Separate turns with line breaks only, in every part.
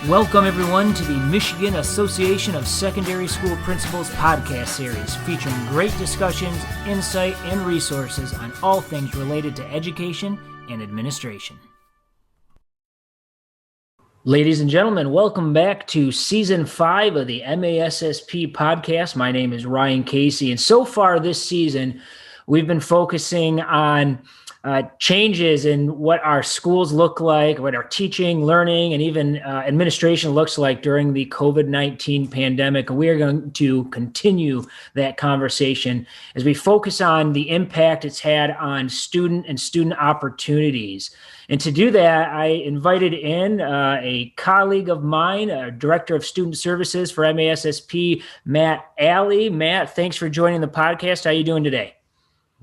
Welcome, everyone, to the Michigan Association of Secondary School Principals podcast series, featuring great discussions, insight, and resources on all things related to education and administration. Ladies and gentlemen, welcome back to Season 5 of the MASSP podcast. My name is Ryan Casey, and so far this season, we've been focusing on changes in what our schools look like, what our teaching, learning, and even administration looks like during the COVID-19 pandemic. And we are going to continue that conversation as we focus on the impact it's had on student and student opportunities. And to do that, I invited in a colleague of mine, Director of Student Services for MASSP, Matt Alley. Matt, thanks for joining the podcast. How are you doing today?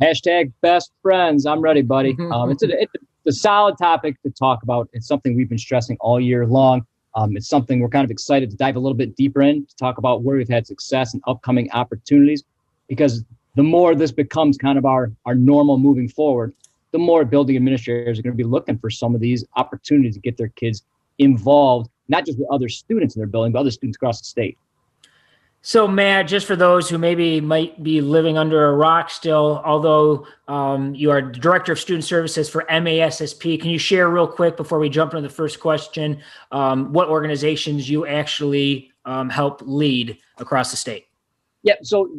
Hashtag best friends. I'm ready, buddy. It's a solid topic to talk about. It's something we've been stressing all year long. It's something we're kind of excited to dive a little bit deeper in, to talk about where we've had success and upcoming opportunities, because the more this becomes kind of our normal moving forward, the more building administrators are going to be looking for some of these opportunities to get their kids involved, not just with other students in their building, but other students across the state.
So, Matt, just for those who maybe might be living under a rock still, although you are Director of Student Services for MASSP, can you share real quick before we jump into the first question, what organizations you actually help lead across the state?
Yeah, so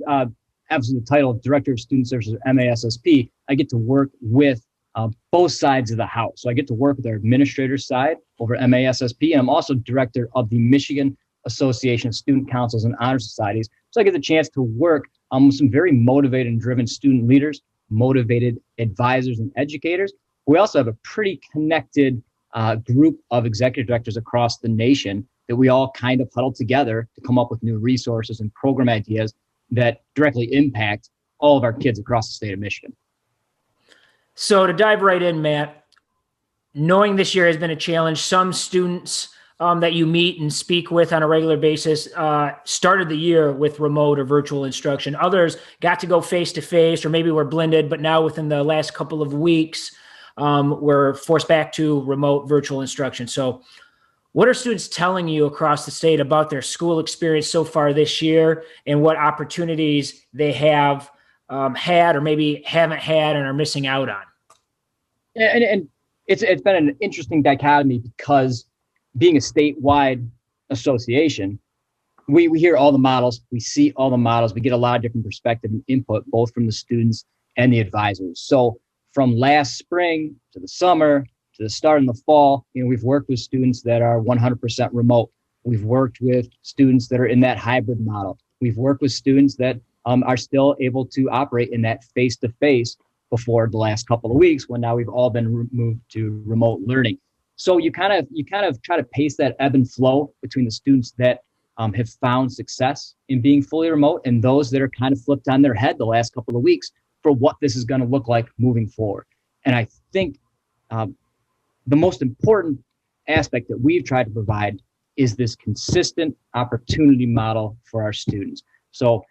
obviously the title of Director of Student Services for MASSP, I get to work with both sides of the house. So I get to work with our administrator side over MASSP, and I'm also Director of the Michigan Association of Student Councils and Honor Societies. So I get the chance to work with some very motivated and driven student leaders, motivated advisors and educators. We also have a pretty connected group of executive directors across the nation that we all kind of huddle together to come up with new resources and program ideas that directly impact all of our kids across the state of Michigan.
So to dive right in, Matt, knowing this year has been a challenge, some students that you meet and speak with on a regular basis started the year with remote or virtual instruction. Others got to go face-to-face, or maybe were blended, but now within the last couple of weeks, we're forced back to remote virtual instruction. So what are students telling you across the state about their school experience so far this year, and what opportunities they have had or maybe haven't had and are missing out on?
And it's been an interesting dichotomy, because being a statewide association, we hear all the models, we see all the models, we get a lot of different perspective and input, both from the students and the advisors. So from last spring to the summer to the start in the fall, we've worked with students that are 100% remote. We've worked with students that are in that hybrid model. We've worked with students that are still able to operate in that face-to-face before the last couple of weeks, when now we've all been moved to remote learning. So you kind of try to pace that ebb and flow between the students that have found success in being fully remote, and those that are kind of flipped on their head the last couple of weeks for what this is going to look like moving forward. And I think the most important aspect that we've tried to provide is this consistent opportunity model for our students. So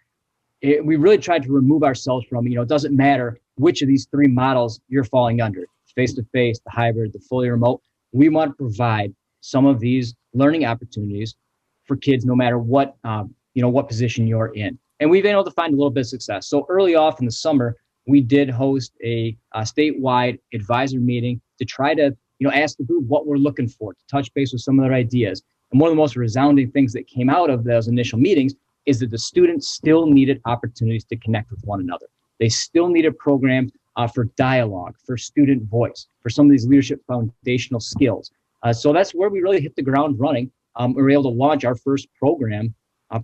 we really tried to remove ourselves from, it doesn't matter which of these three models you're falling under, face-to-face, the hybrid, the fully remote. We want to provide some of these learning opportunities for kids, no matter what, what position you're in. And we've been able to find a little bit of success. So early off in the summer, we did host a statewide advisor meeting to try to, ask the group what we're looking for, to touch base with some of their ideas. And one of the most resounding things that came out of those initial meetings is that the students still needed opportunities to connect with one another. They still needed programs for dialogue, for student voice, for some of these leadership foundational skills. So that's where we really hit the ground running. We were able to launch our first program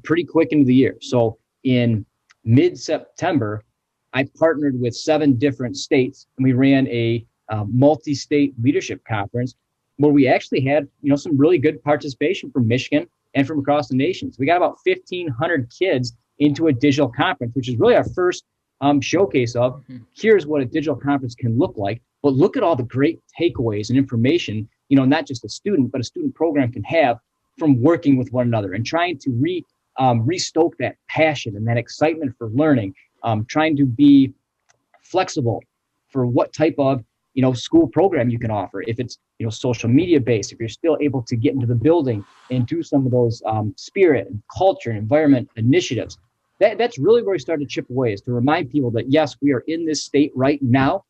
pretty quick into the year. So in mid-September, I partnered with 7 different states, and we ran a multi-state leadership conference where we actually had, some really good participation from Michigan and from across the nation. So we got about 1,500 kids into a digital conference, which is really our first showcase of here's what a digital conference can look like, but look at all the great takeaways and information, not just a student, but a student program can have from working with one another and trying to restoke that passion and that excitement for learning, trying to be flexible for what type of school program you can offer. If it's, social media based, if you're still able to get into the building and do some of those spirit and culture and environment initiatives, that's really where we start to chip away, is to remind people that, yes, we are in this state right now,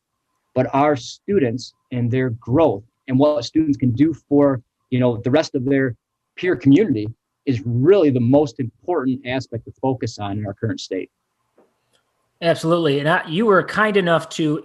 but our students and their growth and what students can do for, the rest of their peer community is really the most important aspect to focus on in our current state.
Absolutely. And you were kind enough to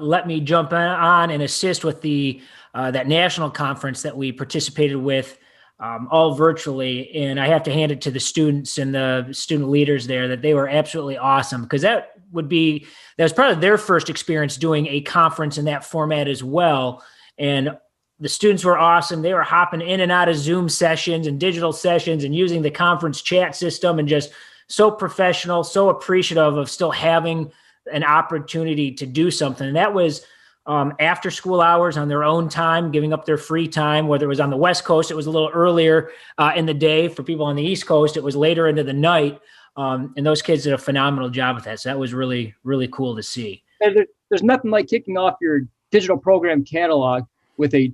let me jump on and assist with the that national conference that we participated with, all virtually. And I have to hand it to the students and the student leaders there that they were absolutely awesome, because that was probably their first experience doing a conference in that format as well. And the students were awesome. They were hopping in and out of Zoom sessions and digital sessions and using the conference chat system, and just so professional, so appreciative of still having an opportunity to do something. And that was after school hours on their own time, giving up their free time. Whether it was on the West Coast, it was a little earlier in the day. For people on the East Coast, it was later into the night. And those kids did a phenomenal job with that. So that was really, really cool to see.
And there's nothing like kicking off your digital program catalog with a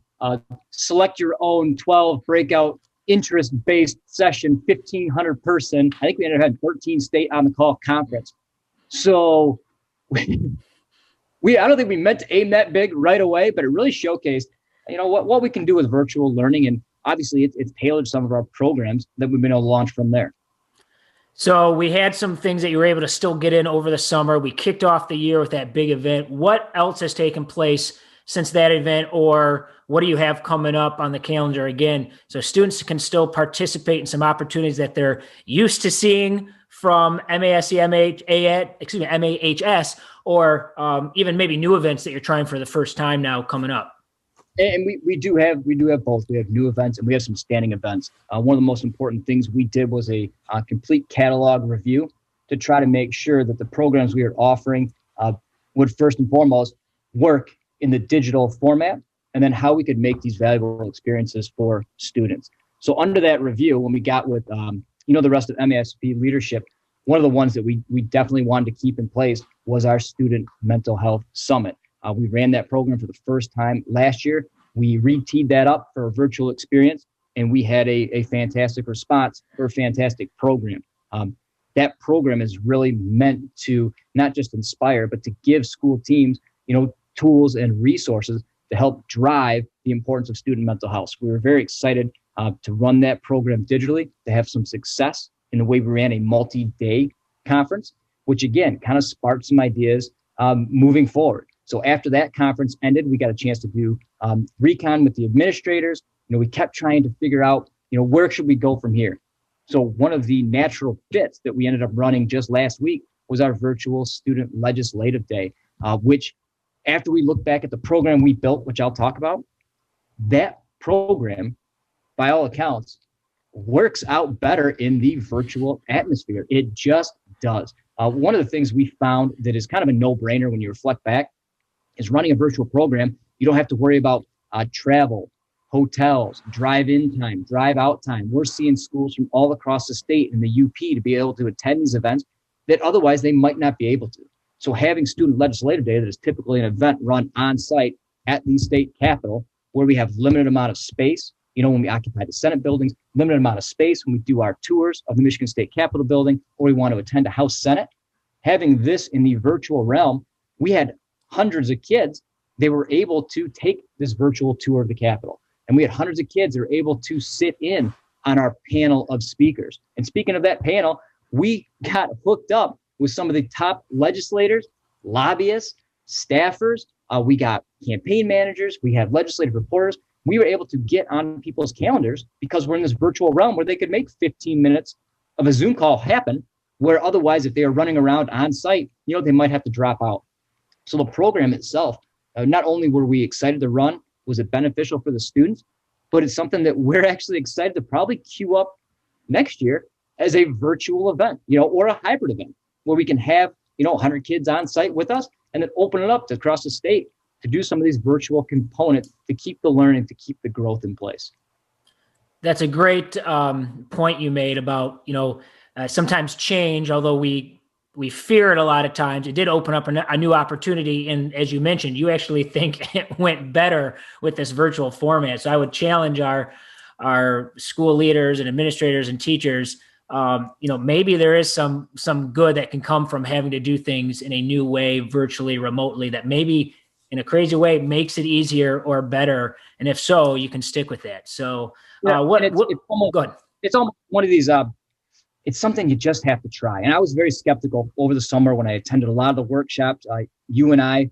select your own 12 breakout interest-based session, 1,500 person. I think we ended up having 13 state on the call conference. So I don't think we meant to aim that big right away, but it really showcased, what we can do with virtual learning. And obviously it's tailored some of our programs that we've been able to launch from there.
So we had some things that you were able to still get in over the summer. We kicked off the year with that big event. What else has taken place since that event, or what do you have coming up on the calendar again, so students can still participate in some opportunities that they're used to seeing from MASC, MAHS, or even maybe new events that you're trying for the first time now coming up?
And we do have both. We have new events and we have some standing events. One of the most important things we did was a complete catalog review to try to make sure that the programs we are offering would first and foremost work in the digital format, and then how we could make these valuable experiences for students. So under that review, when we got with the rest of MASP leadership, one of the ones that we definitely wanted to keep in place was our Student Mental Health Summit. We ran that program for the first time last year. We re-teed that up for a virtual experience, and we had a fantastic response for a fantastic program. That program is really meant to not just inspire, but to give school teams, tools and resources to help drive the importance of student mental health. So we were very excited to run that program digitally, to have some success in the way we ran a multi-day conference, which again kind of sparked some ideas moving forward. So after that conference ended, we got a chance to do recon with the administrators. We kept trying to figure out, where should we go from here? So one of the natural fits that we ended up running just last week was our virtual student legislative day, which, after we look back at the program we built, which I'll talk about, that program, by all accounts, works out better in the virtual atmosphere. It just does. One of the things we found that is kind of a no-brainer when you reflect back is running a virtual program. You don't have to worry about travel, hotels, drive-in time, drive-out time. We're seeing schools from all across the state and the UP to be able to attend these events that otherwise they might not be able to. So having Student Legislative Day, that is typically an event run on site at the state capitol, where we have limited amount of space, when we occupy the Senate buildings, limited amount of space when we do our tours of the Michigan State Capitol building, or we want to attend a House Senate. Having this in the virtual realm, we had hundreds of kids. They were able to take this virtual tour of the Capitol. And we had hundreds of kids that were able to sit in on our panel of speakers. And speaking of that panel, we got hooked up with some of the top legislators, lobbyists, staffers. We got campaign managers. We have legislative reporters. We were able to get on people's calendars because we're in this virtual realm where they could make 15 minutes of a Zoom call happen, where otherwise, if they are running around on site, they might have to drop out. So the program itself, not only were we excited to run, was it beneficial for the students, but it's something that we're actually excited to probably queue up next year as a virtual event, or a hybrid event, where we can have, 100 kids on site with us and then open it up to across the state to do some of these virtual components to keep the learning, to keep the growth in place.
That's a great point you made about, sometimes change, although we we fear it a lot of times. It did open up a new opportunity. And as you mentioned, you actually think it went better with this virtual format. So I would challenge our school leaders and administrators and teachers. Maybe there is some good that can come from having to do things in a new way, virtually, remotely, that maybe in a crazy way makes it easier or better. And if so, you can stick with that. So
it's almost one of these, it's something you just have to try. And I was very skeptical over the summer when I attended a lot of the workshops. You and I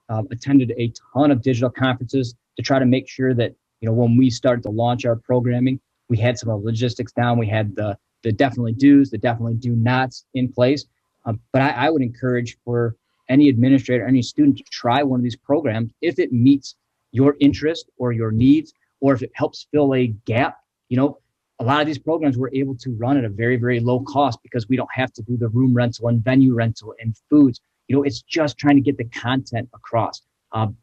attended a ton of digital conferences to try to make sure that, when we started to launch our programming, we had some of the logistics down. We had the definitely do's, the definitely do nots in place. But I would encourage for any administrator, any student to try one of these programs if it meets your interest or your needs, or if it helps fill a gap. A lot of these programs we're able to run at a very, very low cost because we don't have to do the room rental and venue rental and foods. It's just trying to get the content across.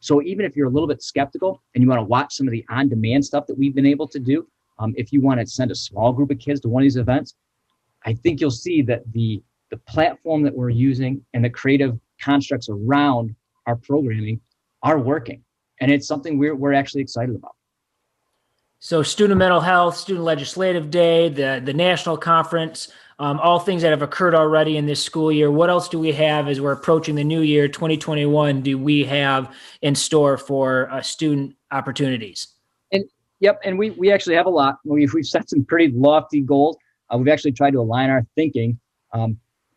So even if you're a little bit skeptical and you want to watch some of the on-demand stuff that we've been able to do, if you want to send a small group of kids to one of these events, I think you'll see that the platform that we're using and the creative constructs around our programming are working. And it's something we're actually excited about.
So student mental health, student legislative day, the national conference, all things that have occurred already in this school year. What else do we have as we're approaching the new year, 2021, do we have in store for student opportunities?
And we actually have a lot. We've set some pretty lofty goals. We've actually tried to align our thinking,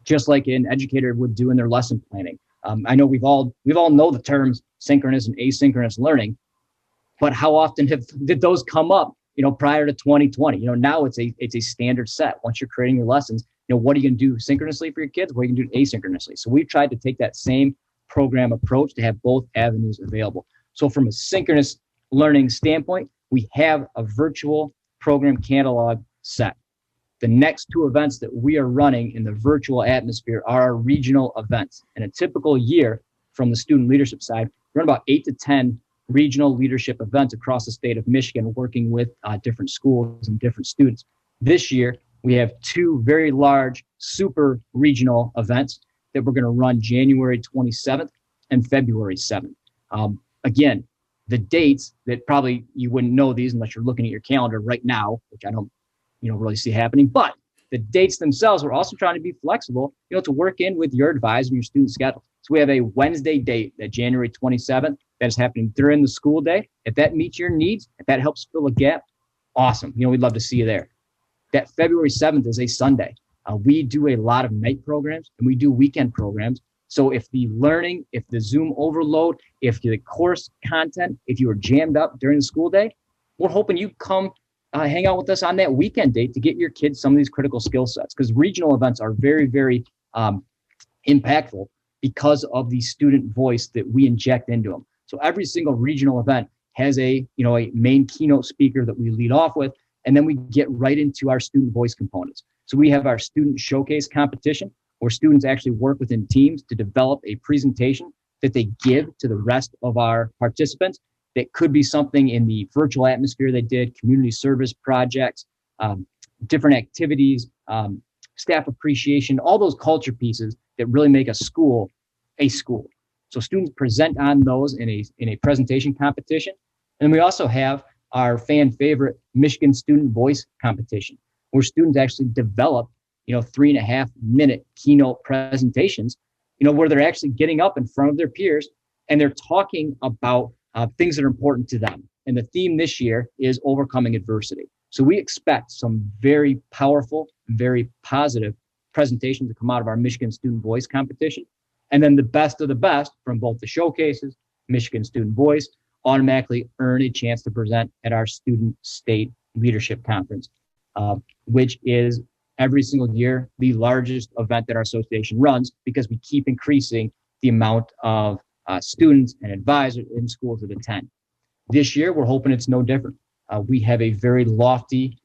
just like an educator would do in their lesson planning. I know we've all know the terms synchronous and asynchronous learning, but how often did those come up, prior to 2020? Now it's a standard set. Once you're creating your lessons, what are you going to do synchronously for your kids? What are you going to do asynchronously? So we've tried to take that same program approach to have both avenues available. So from a synchronous learning standpoint, we have a virtual program catalog set. The next two events that we are running in the virtual atmosphere are our regional events. In a typical year, from the student leadership side, we run about 8 to 10 regional leadership events across the state of Michigan, working with different schools and different students. This year, we have two very large super regional events that we're going to run January 27th and February 7th. Again, the dates that probably you wouldn't know these unless you're looking at your calendar right now, which I don't really see happening, but the dates themselves, we're also trying to be flexible, to work in with your advisor and your student schedule. So we have a Wednesday date, that January 27th, that is happening during the school day. If that meets your needs, if that helps fill a gap, awesome. We'd love to see you there. That February 7th is a Sunday. We do a lot of night programs and we do weekend programs. So if the learning, if the Zoom overload, if the course content, if you were jammed up during the school day, we're hoping you come hang out with us on that weekend date to get your kids some of these critical skill sets, because regional events are very, very impactful because of the student voice that we inject into them. So every single regional event has a main keynote speaker that we lead off with, and then we get right into our student voice components. So we have our student showcase competition, where students actually work within teams to develop a presentation that they give to the rest of our participants. That could be something in the virtual atmosphere they did, community service projects, different activities, staff appreciation, all those culture pieces that really make a school a school. So students present on those in a presentation competition. And we also have our fan favorite Michigan Student Voice competition, where students actually develop 3.5 minute keynote presentations, where they're actually getting up in front of their peers and they're talking about things that are important to them. And the theme this year is overcoming adversity. So we expect some very powerful, very positive presentations to come out of our Michigan Student Voice competition. And then the best of the best from both the showcases, Michigan Student Voice, automatically earn a chance to present at our Student State Leadership Conference, which is every single year the largest event that our association runs, because we keep increasing the amount of students and advisors in schools that attend. This year, we're hoping it's no different. We have a very lofty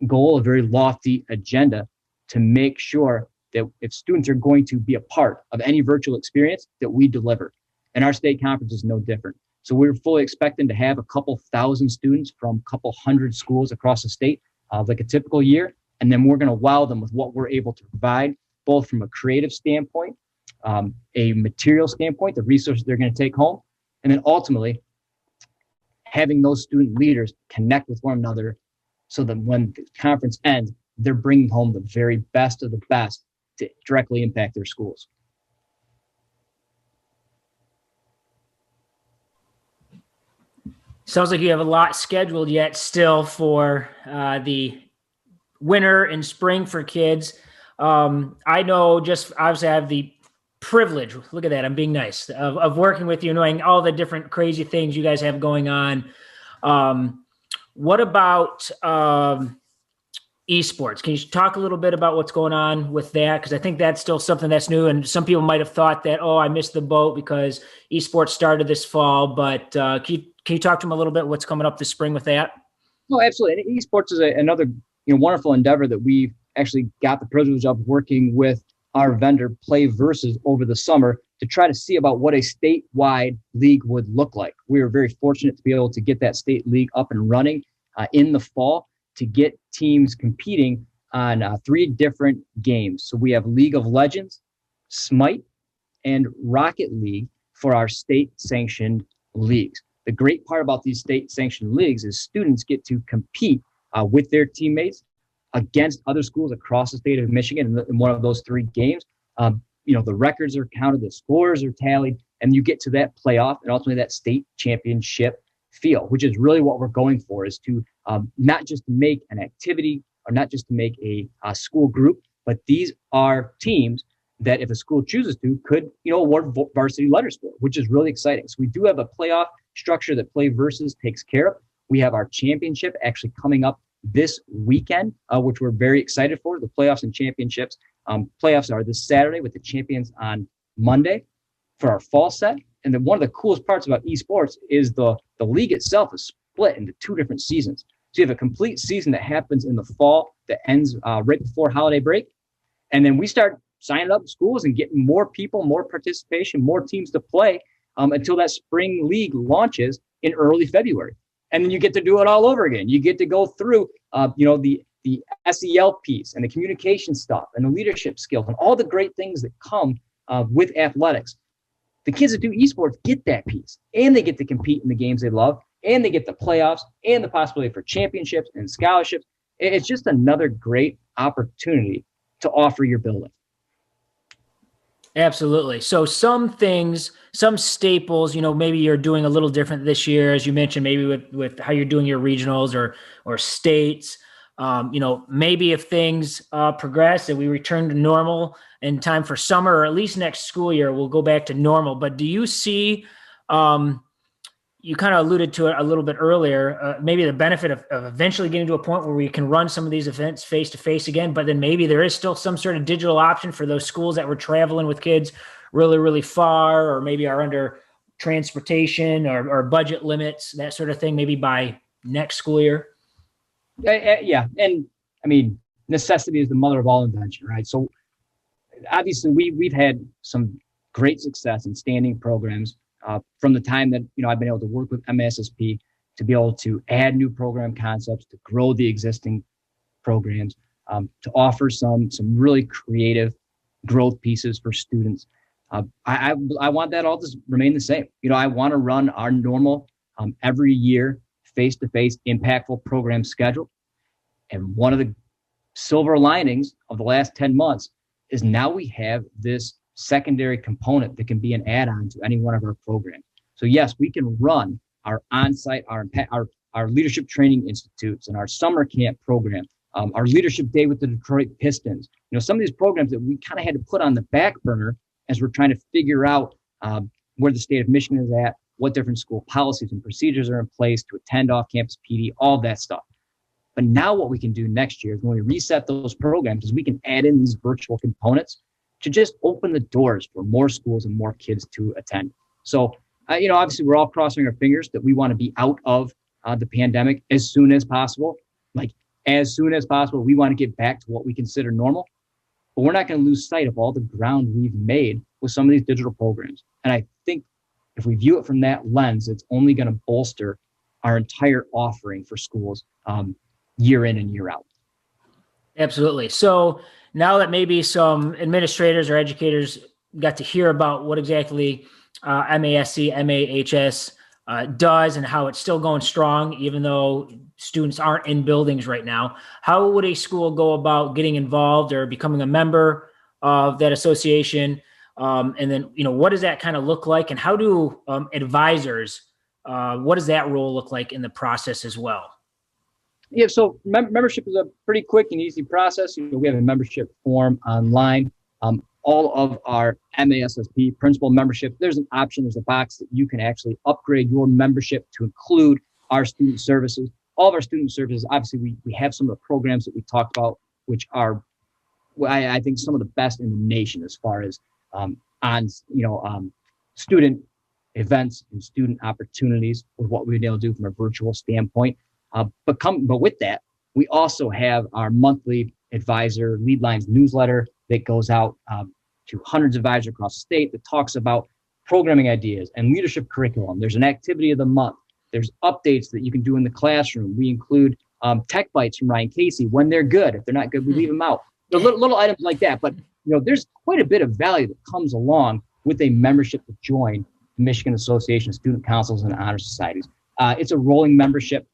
goal, a very lofty agenda to make sure that if students are going to be a part of any virtual experience, that we deliver. And our state conference is no different. So we're fully expecting to have a couple thousand students from a couple hundred schools across the state, like a typical year. And then we're going to wow them with what we're able to provide both from a creative standpoint, a material standpoint, the resources they're going to take home, and then ultimately having those student leaders connect with one another so that when the conference ends, they're bringing home the very best of the best to directly impact their schools.
Sounds like you have a lot scheduled yet still for the winter and spring for kids. I know, just obviously I have the privilege, look at that, I'm being nice, of working with you, knowing all the different crazy things you guys have going on. What about esports? Can you talk a little bit about what's going on with that? Because I think that's still something that's new, and some people might have thought that, oh, I missed the boat because esports started this fall, but can you talk to them a little bit what's coming up this spring with that?
No, absolutely. And esports is another wonderful endeavor that we've actually got the privilege of working with our vendor Play Versus over the summer to try to see about what a statewide league would look like. We were very fortunate to be able to get that state league up and running in the fall, to get teams competing on 3 different games. So we have League of Legends, Smite, and Rocket League for our state-sanctioned leagues. The great part about these state-sanctioned leagues is students get to compete with their teammates against other schools across the state of Michigan in one of those 3 games. The records are counted, the scores are tallied, and you get to that playoff and ultimately that state championship feel, which is really what we're going for, is to not just make an activity or not just to make a school group, but these are teams that if a school chooses to could, award varsity letter score, which is really exciting. So we do have a playoff structure that Play Versus takes care of. We have our championship actually coming up this weekend, which we're very excited for, the playoffs and championships. Playoffs are this Saturday with the champions on Monday for our fall set. And then one of the coolest parts about esports is the league itself is split into 2 different seasons. So you have a complete season that happens in the fall that ends right before holiday break. And then we start signing up schools and getting more people, more participation, more teams to play until that spring league launches in early February. And then you get to do it all over again. You get to go through, the SEL piece and the communication stuff and the leadership skills and all the great things that come with athletics. The kids that do esports get that piece, and they get to compete in the games they love, and they get the playoffs and the possibility for championships and scholarships. It's just another great opportunity to offer your building.
Absolutely. So some things, some staples, maybe you're doing a little different this year, as you mentioned, maybe with how you're doing your regionals or states. Maybe if things progress and we return to normal in time for summer, or at least next school year, we'll go back to normal. But do you see, you kind of alluded to it a little bit earlier, maybe the benefit of eventually getting to a point where we can run some of these events face-to-face again, but then maybe there is still some sort of digital option for those schools that were traveling with kids really, really far, or maybe are under transportation or budget limits, that sort of thing, maybe by next school year?
Yeah. And I mean, necessity is the mother of all invention, right? So obviously we've had some great success in standing programs from the time that, I've been able to work with MASSP to be able to add new program concepts, to grow the existing programs, to offer some really creative growth pieces for students. I want that all to remain the same. I want to run our normal every year face-to-face impactful program schedule. And one of the silver linings of the last 10 months is now we have this secondary component that can be an add-on to any one of our programs. So yes, we can run our on-site, our leadership training institutes and our summer camp program, our leadership day with the Detroit Pistons. Some of these programs that we kind of had to put on the back burner as we're trying to figure out where the state of Michigan is at, what different school policies and procedures are in place to attend off-campus PD, all that stuff. But now what we can do next year is when we reset those programs is we can add in these virtual components to just open the doors for more schools and more kids to attend. So, obviously we're all crossing our fingers that we want to be out of the pandemic as soon as possible. Like as soon as possible, we want to get back to what we consider normal, but we're not going to lose sight of all the ground we've made with some of these digital programs. And I think if we view it from that lens, it's only going to bolster our entire offering for schools year in and year out.
Absolutely. So now that maybe some administrators or educators got to hear about what exactly MASC, MAHS does and how it's still going strong, even though students aren't in buildings right now, how would a school go about getting involved or becoming a member of that association? And then, what does that kind of look like? And how do advisors, what does that role look like in the process as well?
Yeah, so membership is a pretty quick and easy process. We have a membership form online. All of our MASSP principal membership, there's an option, there's a box that you can actually upgrade your membership to include our student services. All of our student services, obviously, we have some of the programs that we talked about, which are, I think, some of the best in the nation as far as student events and student opportunities with what we've been able to do from a virtual standpoint. But with that, we also have our monthly advisor lead lines newsletter that goes out to hundreds of advisors across the state that talks about programming ideas and leadership curriculum. There's an activity of the month. There's updates that you can do in the classroom. We include tech bites from Ryan Casey when they're good. If they're not good, we leave them out. So little items like that. But there's quite a bit of value that comes along with a membership to join the Michigan Association of Student Councils and Honor Societies. It's a rolling membership.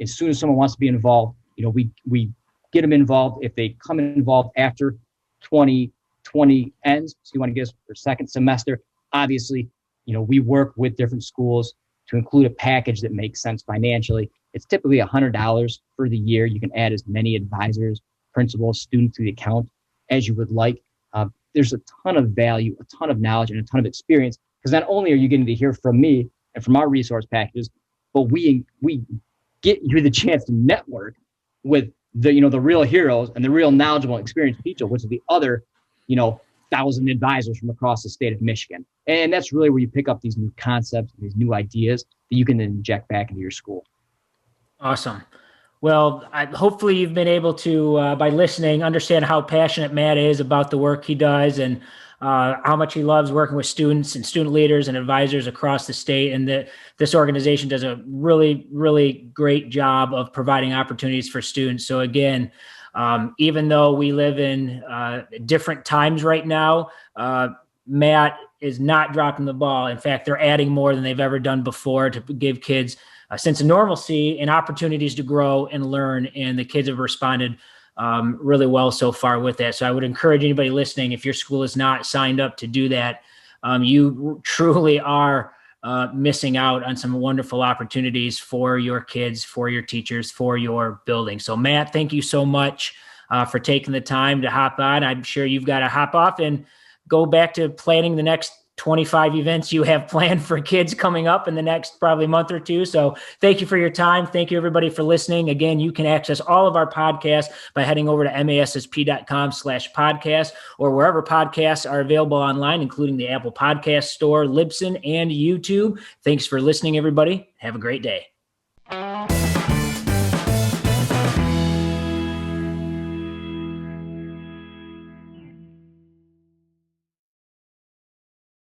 As soon as someone wants to be involved, we get them involved. If they come involved after 2020 ends, so you want to get us for second semester, obviously, we work with different schools to include a package that makes sense financially. It's typically $100 for the year. You can add as many advisors, principals, students to the account as you would like. There's a ton of value, a ton of knowledge, and a ton of experience, because not only are you getting to hear from me and from our resource packages, but we get you the chance to network with the real heroes and the real knowledgeable, experienced people, which is the other 1,000 advisors from across the state of Michigan. And that's really where you pick up these new concepts, these new ideas that you can then inject back into your school.
Awesome. Well, hopefully you've been able to, by listening, understand how passionate Matt is about the work he does and how much he loves working with students and student leaders and advisors across the state, and that this organization does a really, really great job of providing opportunities for students. So again, even though we live in different times right now, Matt is not dropping the ball. In fact, they're adding more than they've ever done before to give kids a sense of normalcy and opportunities to grow and learn. And the kids have responded really well so far with that. So I would encourage anybody listening, if your school is not signed up to do that, you truly are missing out on some wonderful opportunities for your kids, for your teachers, for your building. So Matt, thank you so much for taking the time to hop on. I'm sure you've got to hop off and go back to planning the next 25 events you have planned for kids coming up in the next probably month or two. So thank you for your time. Thank you everybody for listening. Again, you can access all of our podcasts by heading over to massp.com/podcast or wherever podcasts are available online, including the Apple Podcast Store, Libsyn, and YouTube. Thanks for listening, everybody. Have a great day.